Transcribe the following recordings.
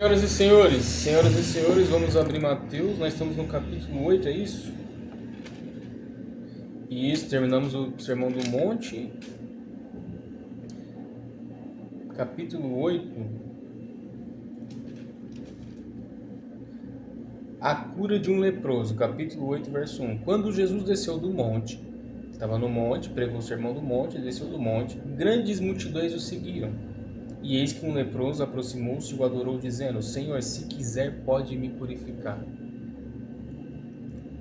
Senhoras e senhores, vamos abrir Mateus. Nós estamos no capítulo 8, é isso? Isso, terminamos o Sermão do Monte. Capítulo 8. A cura de um leproso. Capítulo 8, verso 1. Quando Jesus desceu do monte, estava no monte, pregou o Sermão do Monte, desceu do monte, grandes multidões o seguiram. E eis que um leproso aproximou-se e o adorou, dizendo: Senhor, se quiser, pode me purificar.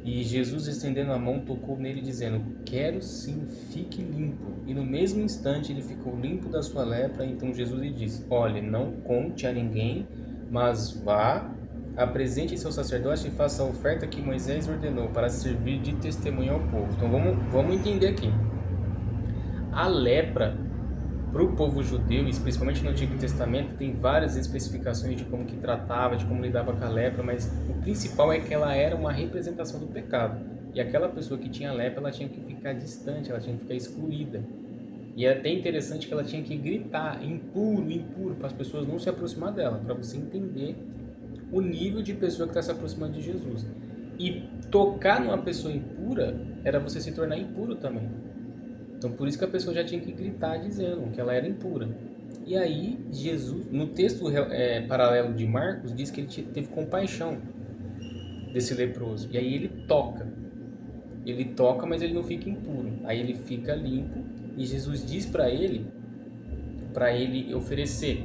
E Jesus, estendendo a mão, tocou nele, dizendo: Quero sim, fique limpo. E no mesmo instante ele ficou limpo da sua lepra. Então Jesus lhe disse: Olhe, não conte a ninguém, mas vá, apresente seu sacerdote e faça a oferta que Moisés ordenou para servir de testemunho ao povo. Então vamos entender aqui. A lepra, para o povo judeu, principalmente no Antigo Testamento, tem várias especificações de como que tratava, de como lidava com a lepra, mas o principal é que ela era uma representação do pecado. E aquela pessoa que tinha lepra, ela tinha que ficar distante, ela tinha que ficar excluída. E é até interessante que ela tinha que gritar, impuro, impuro, para as pessoas não se aproximar dela, para você entender o nível de pessoa que está se aproximando de Jesus. E tocar numa pessoa impura era você se tornar impuro também. Então, por isso que a pessoa já tinha que gritar dizendo que ela era impura. E aí, Jesus, no texto paralelo de Marcos, diz que ele teve compaixão desse leproso. E aí ele toca. Ele toca, mas ele não fica impuro. Aí ele fica limpo e Jesus diz para ele oferecer.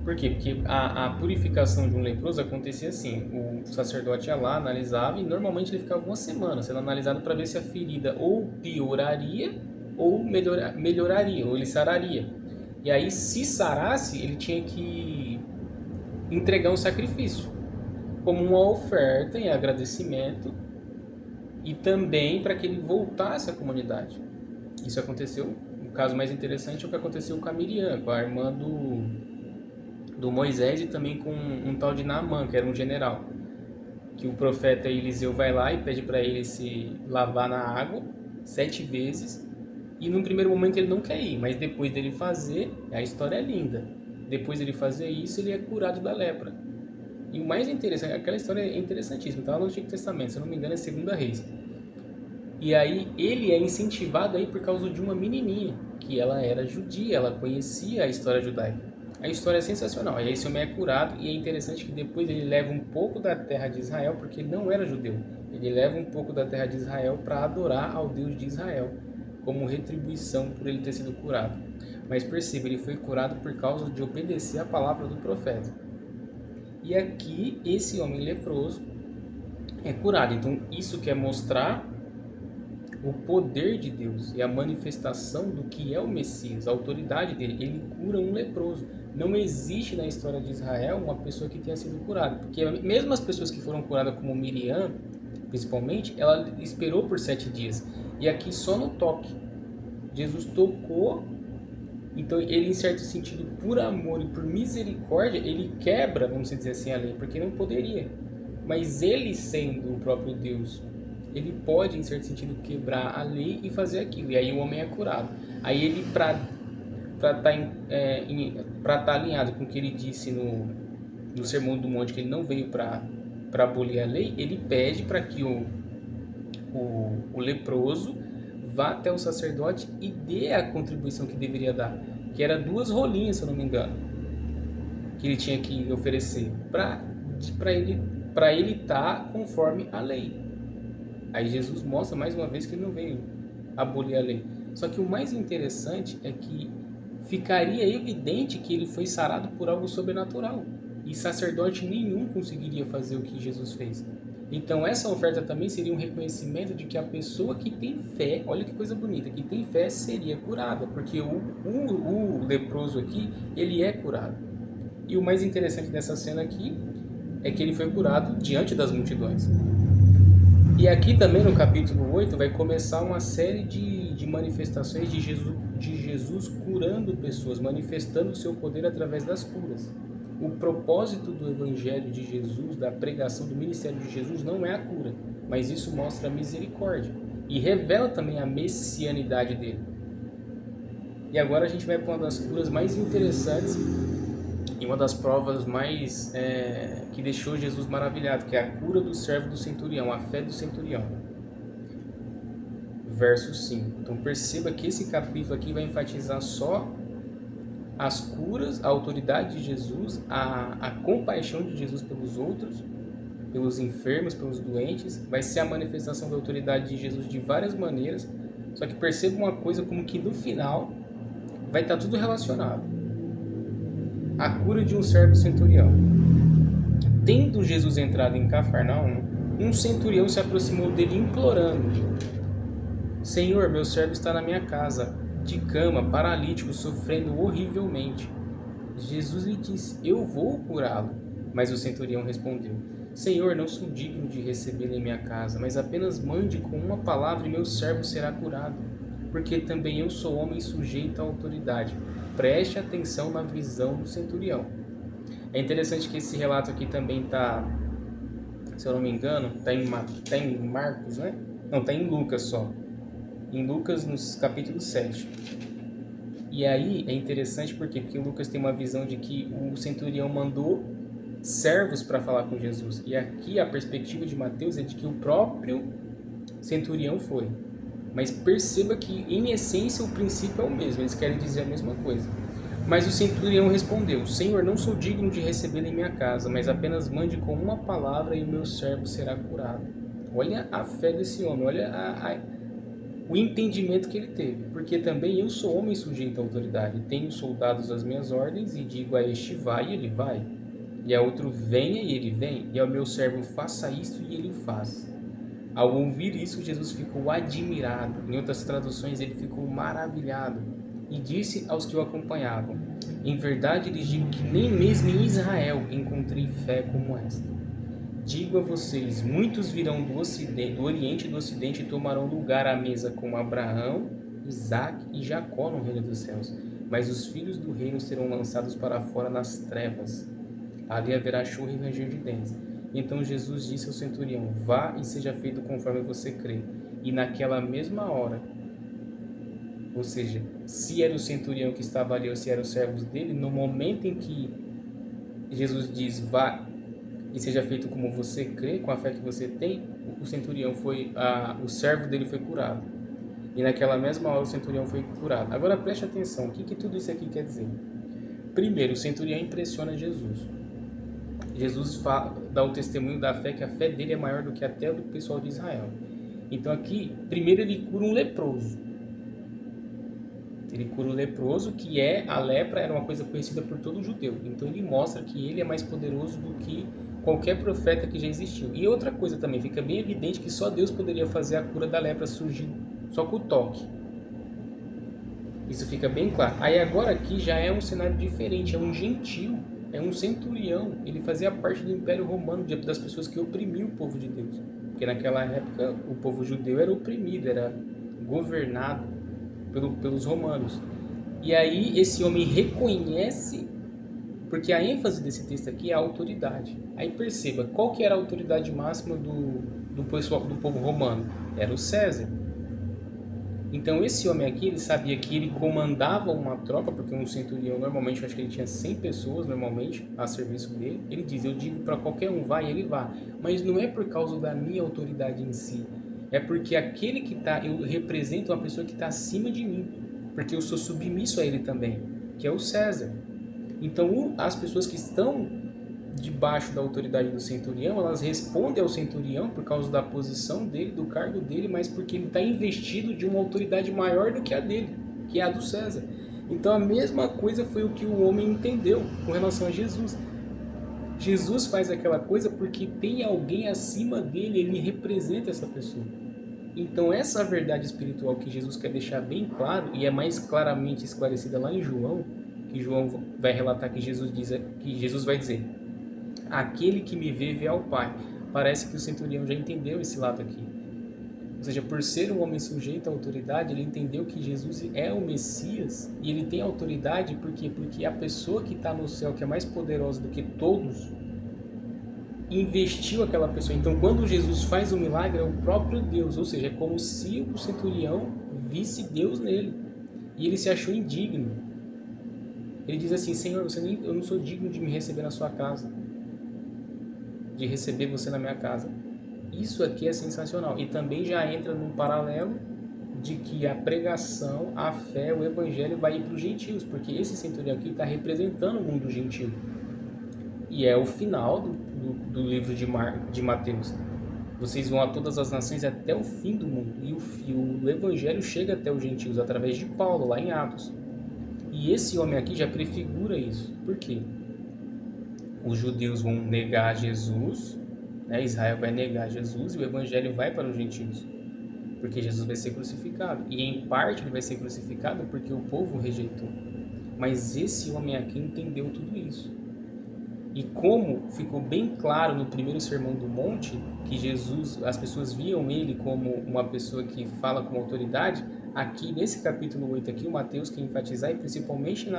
Por quê? Porque a purificação de um leproso acontecia assim. O sacerdote ia lá, analisava e normalmente ele ficava uma semana sendo analisado para ver se a ferida ou pioraria ou melhoraria, ou ele sararia. E aí, se sarasse, ele tinha que entregar um sacrifício, como uma oferta em agradecimento e também para que ele voltasse à comunidade. Isso aconteceu, o caso mais interessante é o que aconteceu com a Miriam, com a irmã do Moisés e também com um tal de Naamã, que era um general. Que o profeta Eliseu vai lá e pede para ele se lavar na água 7 vezes. E num primeiro momento ele não quer ir, mas depois dele fazer, a história é linda. Depois dele fazer isso, ele é curado da lepra. E o mais interessante, aquela história é interessantíssima, está lá no Antigo Testamento, se eu não me engano é 2 Reis. E aí ele é incentivado aí por causa de uma menininha, que ela era judia, ela conhecia a história judaica. A história é sensacional, e aí esse homem é curado, e é interessante que depois ele leva um pouco da terra de Israel, porque ele não era judeu. Ele leva um pouco da terra de Israel para adorar ao Deus de Israel, como retribuição por ele ter sido curado. Mas perceba, ele foi curado por causa de obedecer a palavra do profeta. E aqui, esse homem leproso é curado. Então, isso quer mostrar o poder de Deus e a manifestação do que é o Messias, a autoridade dele. Ele cura um leproso. Não existe na história de Israel uma pessoa que tenha sido curada. Porque mesmo as pessoas que foram curadas, como Miriam, principalmente, ela esperou por 7 dias. E aqui só no toque. Jesus tocou, então ele, em certo sentido, por amor e por misericórdia, ele quebra, vamos dizer assim, a lei, porque não poderia. Mas ele, sendo o próprio Deus, ele pode, em certo sentido, quebrar a lei e fazer aquilo. E aí o homem é curado. Aí ele, para estar alinhado com o que ele disse no Sermão do Monte, que ele não veio para abolir a lei, ele pede para que o leproso vá até o sacerdote e dê a contribuição que deveria dar, que era 2 rolinhas, se eu não me engano, que ele tinha que oferecer para ele estar conforme a lei. Aí Jesus mostra mais uma vez que ele não veio abolir a lei. Só que o mais interessante é que ficaria evidente que ele foi sarado por algo sobrenatural, e sacerdote nenhum conseguiria fazer o que Jesus fez. Então essa oferta também seria um reconhecimento de que a pessoa que tem fé, olha que coisa bonita, que tem fé seria curada, porque o leproso aqui, ele é curado. E o mais interessante dessa cena aqui é que ele foi curado diante das multidões. E aqui também no capítulo 8 vai começar uma série de manifestações de Jesus curando pessoas, manifestando o seu poder através das curas. O propósito do Evangelho de Jesus, da pregação do ministério de Jesus, não é a cura, mas isso mostra a misericórdia e revela também a messianidade dele. E agora a gente vai para uma das curas mais interessantes E uma das provas mais que deixou Jesus maravilhado, que é a cura do servo do centurião, a fé do centurião. Verso 5. Então perceba que esse capítulo aqui vai enfatizar só as curas, a autoridade de Jesus, a compaixão de Jesus pelos outros, pelos enfermos, pelos doentes. Vai ser a manifestação da autoridade de Jesus de várias maneiras. Só que perceba uma coisa, como que no final vai estar tudo relacionado. A cura de um servo centurião. Tendo Jesus entrado em Cafarnaum, um centurião se aproximou dele implorando: Senhor, meu servo está na minha casa, de cama, paralítico, sofrendo horrivelmente. Jesus lhe disse: Eu vou curá-lo. Mas o centurião respondeu: Senhor, não sou digno de recebê-lo em minha casa, mas apenas mande com uma palavra e meu servo será curado, porque também eu sou homem sujeito à autoridade. Preste atenção na visão do centurião. É interessante que esse relato aqui também está, se eu não me engano, está em Marcos, né? Não, está em Lucas só. Em Lucas, no capítulo 7. E aí é interessante porque o Lucas tem uma visão de que o centurião mandou servos para falar com Jesus. E aqui a perspectiva de Mateus é de que o próprio centurião foi. Mas perceba que, em essência, o princípio é o mesmo. Eles querem dizer a mesma coisa. Mas o centurião respondeu: Senhor, não sou digno de recebê-lo em minha casa, mas apenas mande com uma palavra e o meu servo será curado. Olha a fé desse homem, olha o entendimento que ele teve. Porque também eu sou homem sujeito à autoridade. Tenho soldados às minhas ordens e digo a este vai e ele vai. E a outro venha e ele vem. E ao meu servo faça isto e ele faz. Ao ouvir isso, Jesus ficou admirado. Em outras traduções, ele ficou maravilhado. E disse aos que o acompanhavam: Em verdade lhes digo que nem mesmo em Israel encontrei fé como esta. Digo a vocês, muitos virão do Oriente e do Ocidente e tomarão lugar à mesa com Abraão, Isaque e Jacó no reino dos céus. Mas os filhos do reino serão lançados para fora nas trevas. Ali haverá choro e ranger de dentes. Então Jesus disse ao centurião: Vá e seja feito conforme você crê. E naquela mesma hora, ou seja, se era o centurião que estava ali ou se eram os servos dele, no momento em que Jesus diz: Vá e seja feito como você crê, com a fé que você tem, o centurião o servo dele foi curado. E naquela mesma hora o centurião foi curado. Agora preste atenção, o que tudo isso aqui quer dizer? Primeiro, o centurião impressiona Jesus. Jesus dá o testemunho da fé, que a fé dele é maior do que até a do pessoal de Israel. Então aqui, primeiro ele cura um leproso. Ele cura o leproso, que a lepra era uma coisa conhecida por todo judeu. Então ele mostra que ele é mais poderoso do que qualquer profeta que já existiu. E outra coisa também, fica bem evidente que só Deus poderia fazer a cura da lepra surgir só com o toque. Isso fica bem claro. Aí agora aqui já é um cenário diferente, é um gentil. É um centurião, ele fazia parte do Império Romano, das pessoas que oprimiam o povo de Deus. Porque naquela época o povo judeu era oprimido, era governado pelos romanos. E aí esse homem reconhece, porque a ênfase desse texto aqui é a autoridade. Aí perceba, qual que era a autoridade máxima do povo romano? Era o César. Então esse homem aqui, ele sabia que ele comandava uma tropa, porque um centurião normalmente, eu acho que ele tinha 100 pessoas normalmente a serviço dele. Ele diz: eu digo para qualquer um, vai, ele vai. Mas não é por causa da minha autoridade em si. É porque aquele que eu represento uma pessoa que está acima de mim. Porque eu sou submisso a ele também, que é o César. Então as pessoas que estão debaixo da autoridade do centurião, elas respondem ao centurião por causa da posição dele, do cargo dele, mas porque ele está investido de uma autoridade maior do que a dele, que é a do César. Então a mesma coisa foi o que o homem entendeu com relação a Jesus. Jesus faz aquela coisa porque tem alguém acima dele, ele representa essa pessoa. Então essa verdade espiritual que Jesus quer deixar bem claro, e é mais claramente esclarecida lá em João, que João vai relatar que Jesus vai dizer: aquele que me vê ao Pai. Parece que o centurião já entendeu esse lado aqui. Ou seja, por ser um homem sujeito à autoridade, ele entendeu que Jesus é o Messias e ele tem autoridade porque a pessoa que está no céu, que é mais poderosa do que todos, investiu aquela pessoa. Então, quando Jesus faz o milagre, é o próprio Deus. Ou seja, é como se o centurião visse Deus nele. E ele se achou indigno. Ele diz assim: Senhor, eu não sou digno de me receber na sua casa, de receber você na minha casa. Isso aqui é sensacional. E também já entra num paralelo de que a pregação, a fé, o evangelho vai ir para os gentios, porque esse centurião aqui está representando o mundo gentil. E é o final do livro de Mateus. Vocês vão a todas as nações até o fim do mundo. E o evangelho chega até os gentios através de Paulo, lá em Atos. E esse homem aqui já prefigura isso. Por quê? Os judeus vão negar Jesus, né? Israel vai negar Jesus e o evangelho vai para os gentios, porque Jesus vai ser crucificado. E em parte ele vai ser crucificado porque o povo rejeitou. Mas esse homem aqui entendeu tudo isso. E como ficou bem claro no primeiro Sermão do Monte, que Jesus, as pessoas viam ele como uma pessoa que fala com autoridade, aqui nesse capítulo 8 aqui, o Mateus quer enfatizar, e principalmente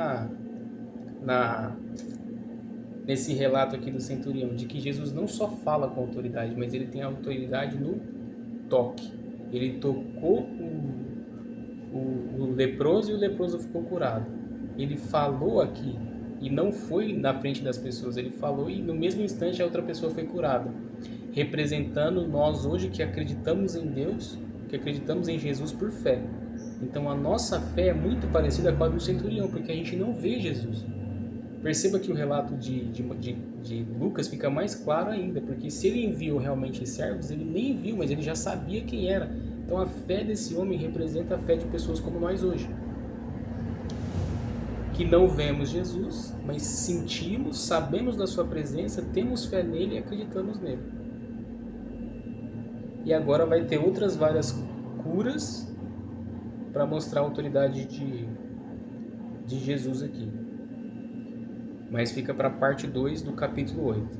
nesse relato aqui do centurião, de que Jesus não só fala com autoridade, mas ele tem autoridade no toque. Ele tocou o leproso e o leproso ficou curado. Ele falou aqui e não foi na frente das pessoas, ele falou e no mesmo instante a outra pessoa foi curada, representando nós hoje que acreditamos em Deus, que acreditamos em Jesus por fé. Então a nossa fé é muito parecida com a do centurião, porque a gente não vê Jesus. Perceba que o relato de Lucas fica mais claro ainda, porque se ele enviou realmente servos, ele nem viu, mas ele já sabia quem era. Então a fé desse homem representa a fé de pessoas como nós hoje, que não vemos Jesus, mas sentimos, sabemos da sua presença, temos fé nele e acreditamos nele. E agora vai ter outras várias curas para mostrar a autoridade de Jesus aqui. Mas fica para a parte 2 do capítulo 8.